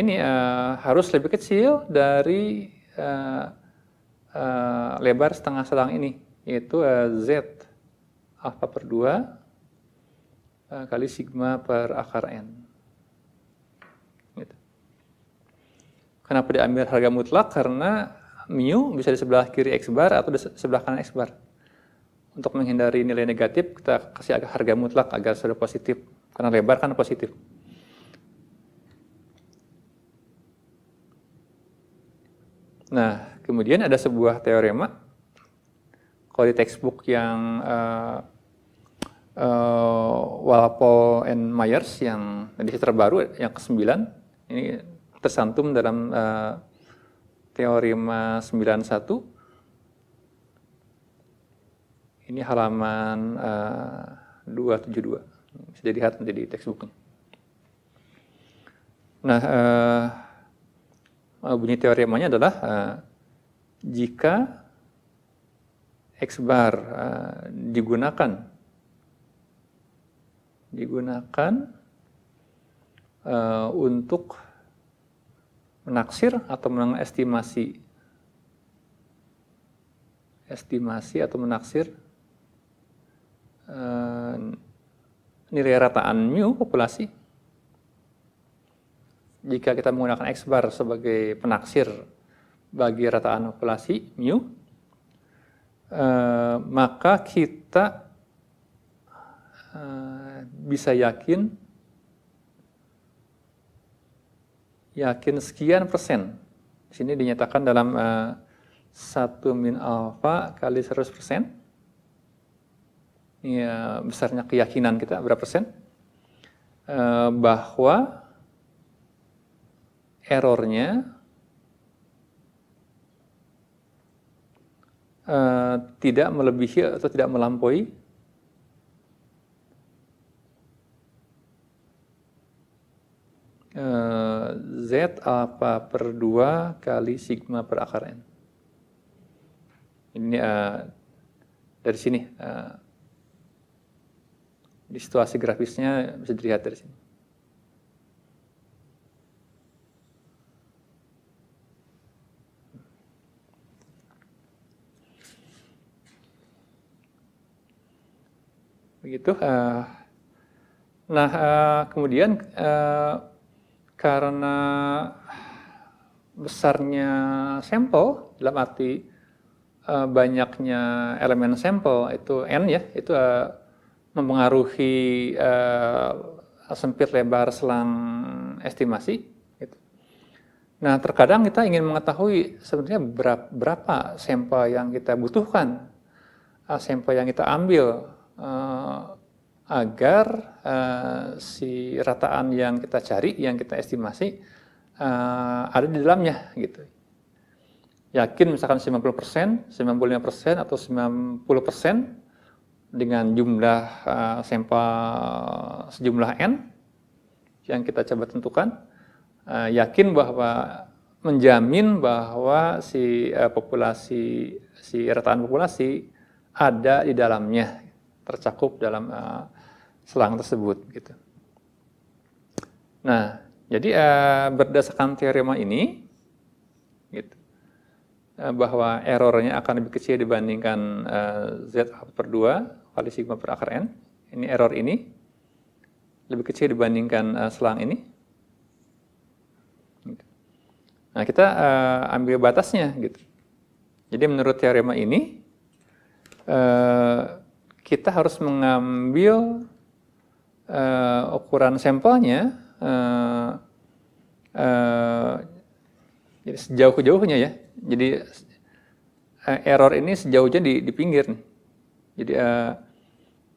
ini harus lebih kecil dari lebar setengah selang ini, yaitu Z alfa per 2 kali sigma per akar N. Gitu. Kenapa diambil harga mutlak? Karena mu bisa di sebelah kiri X bar atau di sebelah kanan X bar. Untuk menghindari nilai negatif, kita kasih harga mutlak agar sudah positif. Karena lebar kan positif. Nah, kemudian ada sebuah teorema. Kalau di textbook yang Walpole and Myers yang edisi terbaru, yang ke-9, ini tersantum dalam teorema 91. Ini halaman 272, bisa dilihat nanti di textbooknya. Nah, bunyi teoremanya adalah jika X bar digunakan untuk menaksir atau mengestimasi atau menaksir nilai rataan mu populasi. Jika kita menggunakan X bar sebagai penaksir bagi rataan populasi mu, maka kita bisa yakin sekian persen. Di sini dinyatakan dalam 1 min alfa kali 100%. Ya, besarnya keyakinan kita berapa persen bahwa errornya tidak melebihi atau tidak melampaui Z alfa per 2 kali sigma per akar N. Ini dari sini. Di situasi grafisnya bisa dilihat dari sini. Begitu. Kemudian karena besarnya sampel, dalam arti banyaknya elemen sampel itu N ya, itu mempengaruhi sempit lebar selang estimasi. Gitu. Nah, terkadang kita ingin mengetahui sebenarnya berapa sampel yang kita butuhkan, sampel yang kita ambil agar si rataan yang kita cari, yang kita estimasi ada di dalamnya. Gitu. Yakin misalkan 90%, 95% atau 90% dengan jumlah sampel sejumlah N yang kita coba tentukan, yakin bahwa menjamin bahwa si rataan populasi ada di dalamnya, tercakup dalam selang tersebut. Gitu. Nah, jadi berdasarkan teorema ini, gitu, bahwa errornya akan lebih kecil dibandingkan Z alfa per 2 kali sigma per akar N. Ini error ini lebih kecil dibandingkan selang ini. Nah, kita ambil batasnya. Gitu. Jadi menurut teorema ini, kita harus mengambil ukuran sampelnya jadi sejauh-jauhnya ya. Jadi error ini sejauhnya di pinggir nih.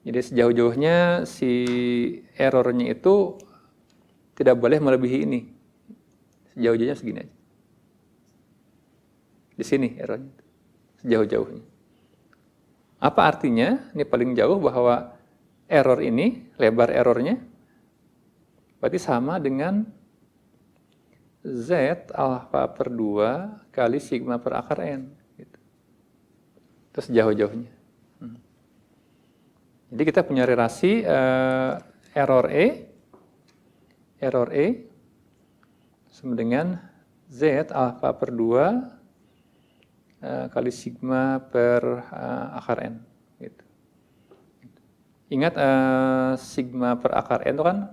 Jadi sejauh-jauhnya si errornya itu tidak boleh melebihi ini. Sejauh-jauhnya segini aja. Di sini errornya. Sejauh-jauhnya. Apa artinya? Ini paling jauh bahwa error ini, lebar errornya berarti sama dengan Z alfa per 2 kali sigma per akar N. Gitu. Terus jauh-jauhnya. Jadi kita punya relasi error E sama dengan Z alfa per 2 kali sigma per akar N. Gitu. Ingat sigma per akar N itu kan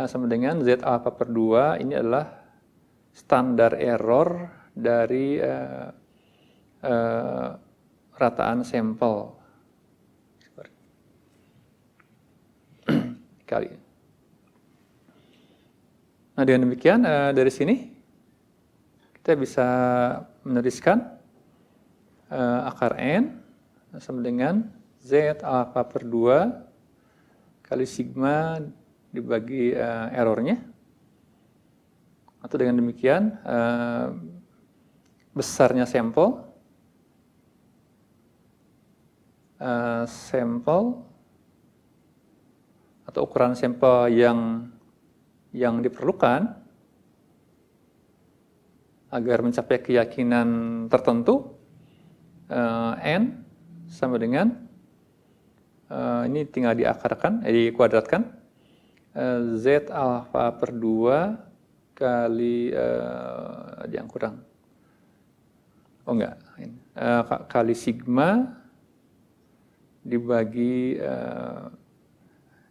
sama dengan Z alfa per 2, ini adalah standar error dari rataan sampel. Kali. Nah, dengan demikian dari sini kita bisa menuliskan akar N sama dengan Z alfa per 2 kali sigma dibagi errornya. Atau dengan demikian besarnya sampel atau ukuran sampel yang diperlukan agar mencapai keyakinan tertentu N sama dengan ini tinggal diakarkan, dikuadratkan Z alfa per 2 kali yang kurang kali sigma dibagi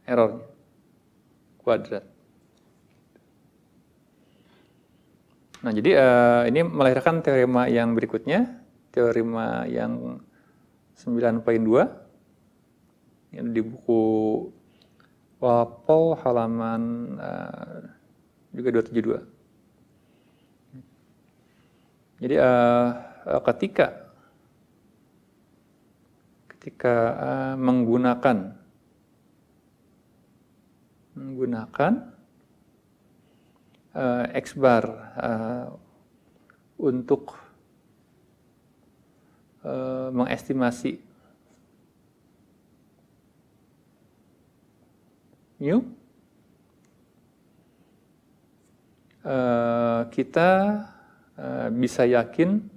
error kuadrat. Nah, jadi ini melahirkan teorema yang berikutnya, teorema yang 9.2 yang di buku Walpole halaman juga 272. Jadi ketika menggunakan X bar untuk mengestimasi mu, kita bisa yakin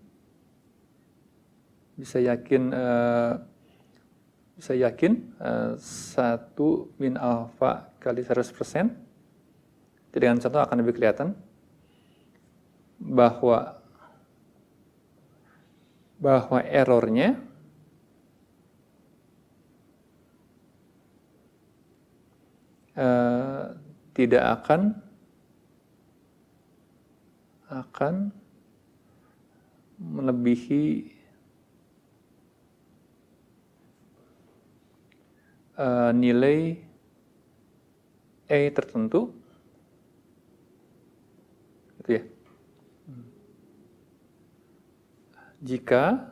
satu min alfa kali 100%. Dengan contoh akan lebih kelihatan bahwa errornya tidak akan melebihi nilai E tertentu, gitu ya. Jika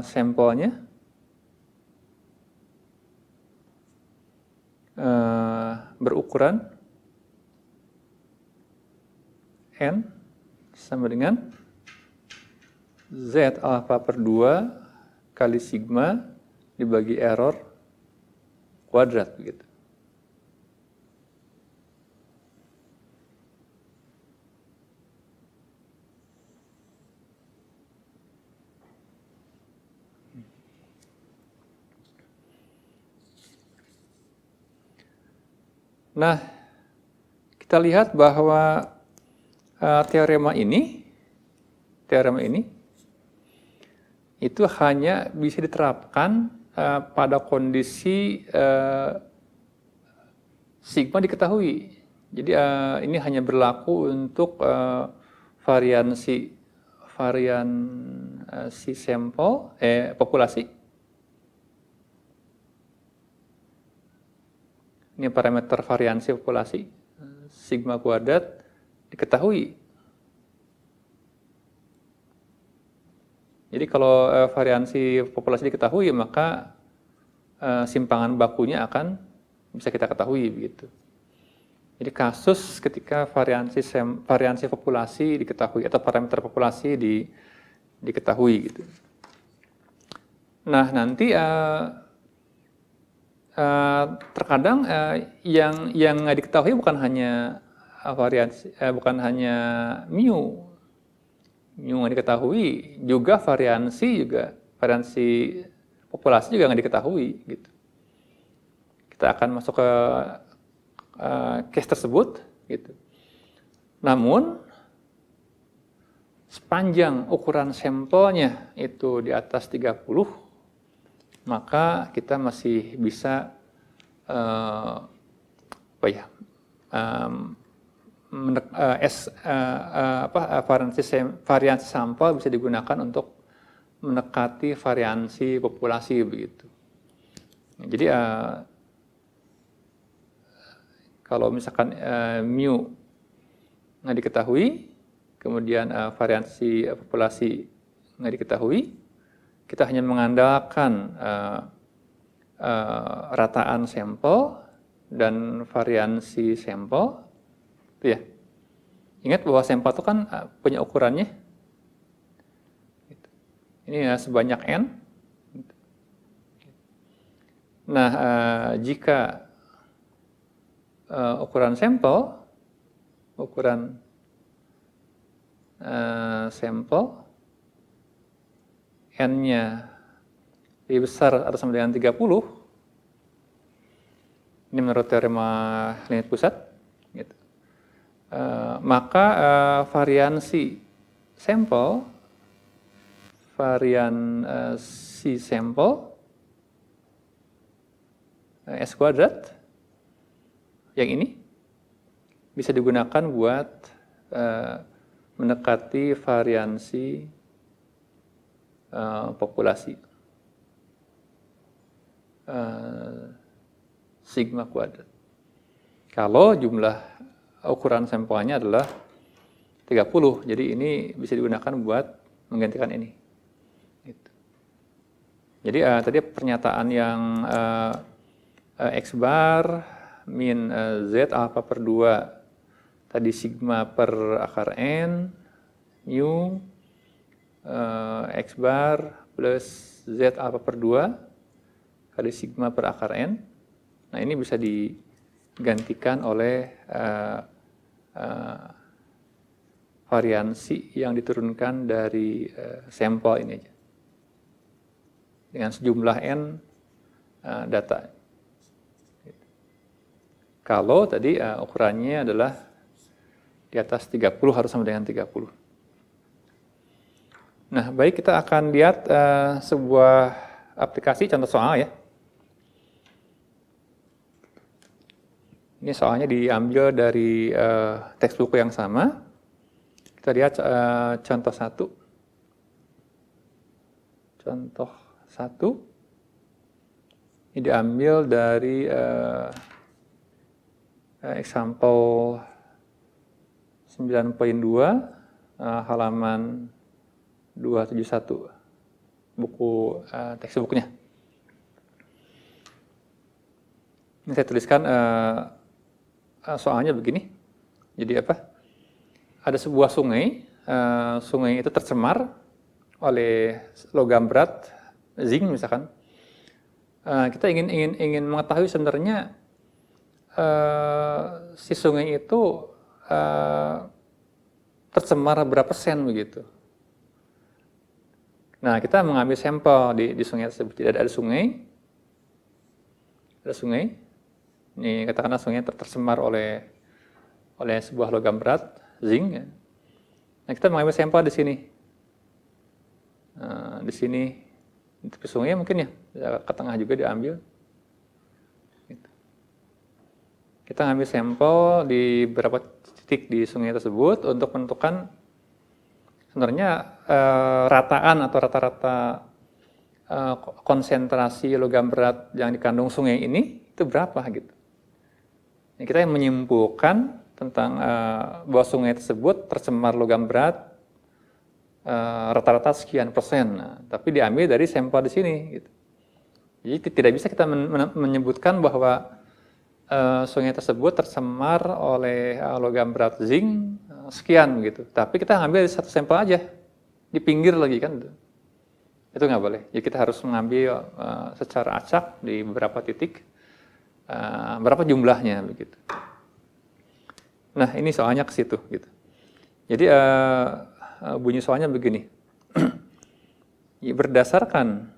sampelnya berukuran N sama dengan Z alfa per 2 kali sigma dibagi error kuadrat, begitu. Nah, kita lihat bahwa teorema ini itu hanya bisa diterapkan pada kondisi sigma diketahui. Jadi ini hanya berlaku untuk variansi sampel populasi. Ini parameter variansi populasi sigma kuadrat diketahui. Jadi kalau variansi populasi diketahui, maka simpangan bakunya akan bisa kita ketahui, begitu. Jadi kasus ketika variansi populasi diketahui atau parameter populasi diketahui, gitu. Nah, nanti terkadang yang nggak diketahui bukan hanya mu nggak diketahui, juga variansi populasi juga nggak diketahui, gitu. Kita akan masuk ke case tersebut gitu. Namun sepanjang ukuran sampelnya itu di atas 30, maka kita masih bisa variansi sampel bisa digunakan untuk mendekati variansi populasi begitu. Jadi kalau misalkan mu nggak diketahui, kemudian variansi populasi nggak diketahui, kita hanya mengandalkan rataan sampel dan variansi sampel, itu ya. Ingat bahwa sampel itu kan punya ukurannya. Ini ya sebanyak n. Nah, jika ukuran sampel n-nya lebih besar atau sama dengan 30, ini menurut teorema limit pusat, gitu. Maka variansi sampel S kuadrat yang ini bisa digunakan buat mendekati variansi populasi sigma kuadrat. Kalau jumlah ukuran sampelnya adalah 30, jadi ini bisa digunakan buat menggantikan ini. Gitu. Jadi tadi pernyataan yang X bar min Z alpha per 2 tadi sigma per akar N mu X bar plus Z alpha per 2 kali sigma per akar N. Nah, ini bisa digantikan oleh variansi yang diturunkan dari sampel ini aja. Dengan sejumlah N data. Kalau tadi ukurannya adalah di atas 30, harus sama dengan 30. Nah, baik, kita akan lihat sebuah aplikasi contoh soal ya. Ini soalnya diambil dari teks buku yang sama. Kita lihat contoh 1. Contoh 1. Ini diambil dari example 9.2 halaman 271 buku textbooknya. Ini saya tuliskan soalnya begini. Jadi apa? Ada sebuah sungai, sungai itu tercemar oleh logam berat, zinc misalkan. Kita ingin mengetahui sebenarnya si sungai itu tercemar berapa persen begitu. Nah, kita mengambil sampel di sungai tersebut. Tidak ada sungai. Ada sungai. Ini katakanlah sungai tercemar oleh sebuah logam berat, zinc. Ya. Nah, kita mengambil sampel di sini. Di sini, di tepi sungai mungkin ya, ke tengah juga diambil. Gitu. Kita ngambil sampel di beberapa titik di sungai tersebut untuk menentukan sebenarnya rataan atau rata-rata konsentrasi logam berat yang dikandung sungai ini itu berapa gitu. Nah, kita yang menyimpulkan tentang bahwa sungai tersebut tercemar logam berat rata-rata sekian persen. Nah, tapi diambil dari sampel di sini. Gitu. Jadi tidak bisa kita menyebutkan bahwa sungai tersebut tercemar oleh logam berat zinc sekian gitu. Tapi kita ngambil satu sampel aja di pinggir lagi kan. Itu nggak boleh. Jadi kita harus mengambil secara acak di beberapa titik. Berapa jumlahnya begitu. Nah, ini soalnya ke situ gitu. Jadi bunyi soalnya begini. Berdasarkan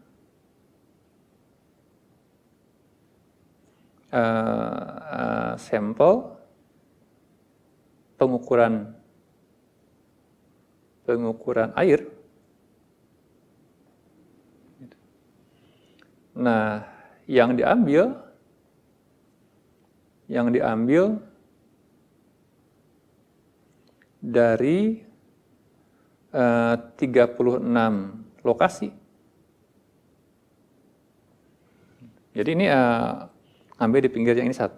sampel pengukuran air. Nah, yang diambil dari 36 lokasi. Jadi ini ambil di pinggir yang ini 1,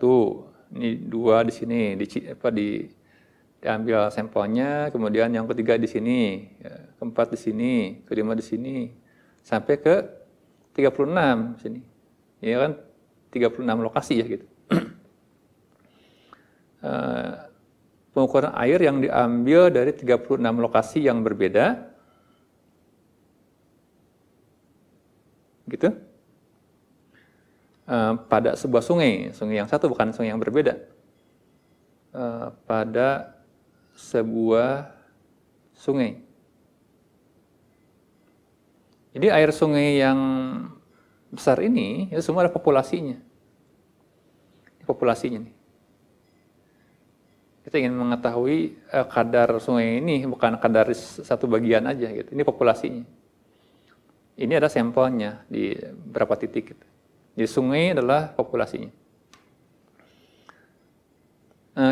ini 2 di sini, diambil sampelnya, kemudian yang ketiga di sini, keempat di sini, kelima di sini, sampai ke 36 sini. Ya kan 36 lokasi ya gitu. Pengukuran air yang diambil dari 36 lokasi yang berbeda. Gitu. Pada sebuah sungai yang satu, bukan sungai yang berbeda. Pada sebuah sungai. Jadi air sungai yang besar ini itu semua ada populasinya. Populasinya nih. Kita ingin mengetahui kadar sungai ini, bukan kadar satu bagian aja gitu. Ini populasinya. Ini ada sampelnya di berapa titik gitu. Jadi sungai adalah populasinya.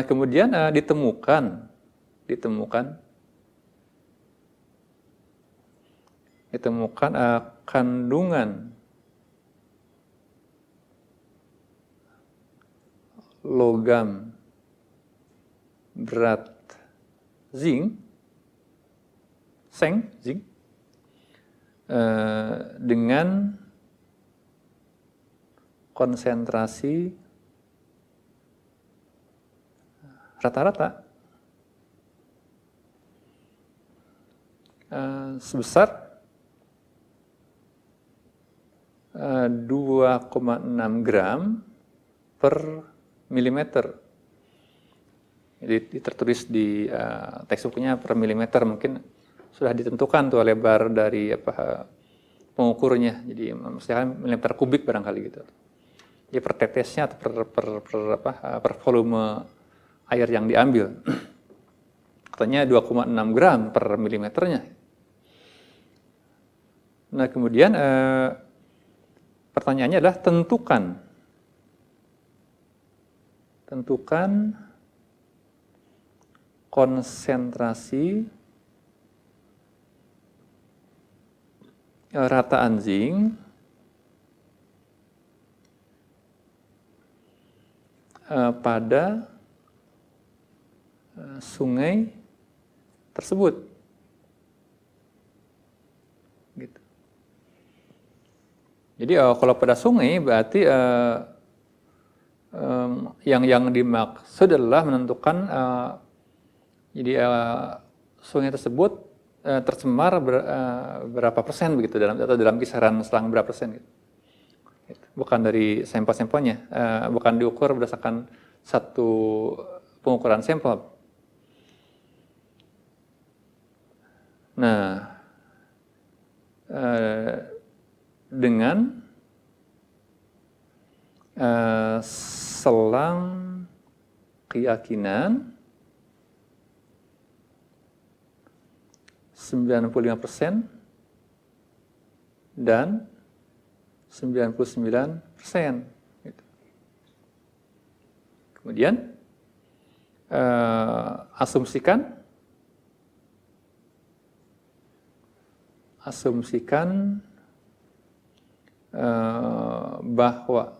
Kemudian ditemukan kandungan logam berat zinc dengan konsentrasi rata-rata sebesar 2,6 gram per milimeter. Jadi tertulis di textbooknya per milimeter, mungkin sudah ditentukan tuh lebar dari pengukurnya. Jadi misalnya milimeter kubik barangkali gitu. Jadi per tetesnya atau per volume air yang diambil. Katanya 2,6 gram per milimeternya. Nah, kemudian pertanyaannya adalah tentukan konsentrasi rataan zinc pada sungai tersebut. Gitu. Jadi kalau pada sungai berarti yang dimaksud adalah menentukan jadi sungai tersebut tercemar berapa persen begitu atau dalam kisaran selang berapa persen gitu. Bukan dari sampel-sampelnya, bukan diukur berdasarkan satu pengukuran sampel. Nah, dengan selang keyakinan 95% dan 99%. Gitu. Kemudian asumsikan bahwa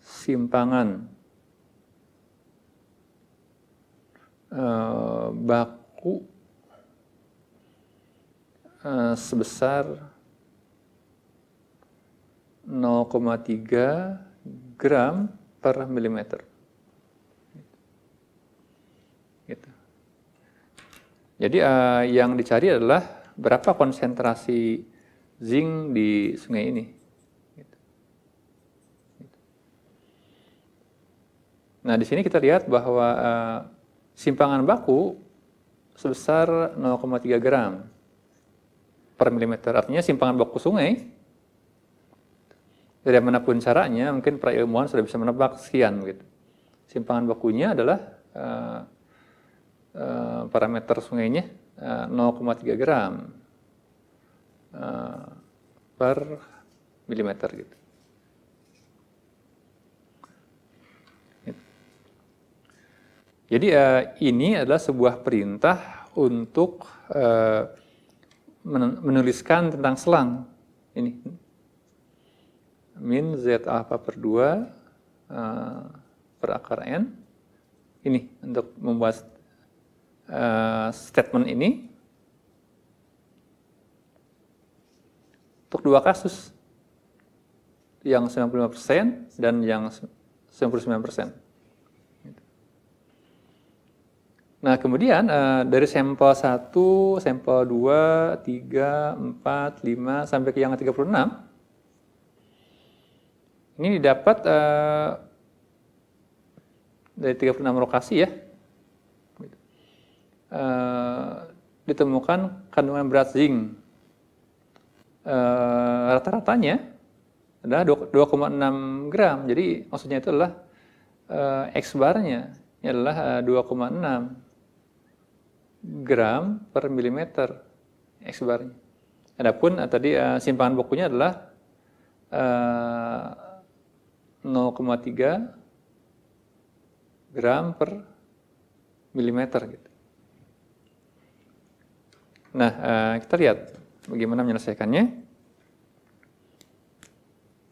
simpangan baku sebesar 0,3 gram per milimeter. Gitu. Jadi yang dicari adalah berapa konsentrasi zinc di sungai ini. Gitu. Nah, di sini kita lihat bahwa simpangan baku sebesar 0,3 gram per milimeter. Artinya simpangan baku sungai, dari manapun caranya, mungkin para ilmuwan sudah bisa menebak sekian. Gitu. Simpangan bakunya adalah parameter sungainya 0,3 gram per milimeter gitu. Jadi ini adalah sebuah perintah untuk menuliskan tentang selang ini min Z alpha per 2 per akar N ini untuk membuat statement ini untuk dua kasus yang 95% dan yang 99%. Nah, kemudian dari sampel 1, sampel 2, 3, 4, 5, sampai ke yang 36, ini didapat dari 36 lokasi ya, ditemukan kandungan berat zinc. Rata-ratanya adalah 2,6 gram, jadi maksudnya itu adalah X-barnya adalah 2,6 gram per milimeter X-barnya. Adapun tadi simpangan bakunya adalah 0,3 gram per milimeter gitu. Nah, kita lihat bagaimana menyelesaikannya.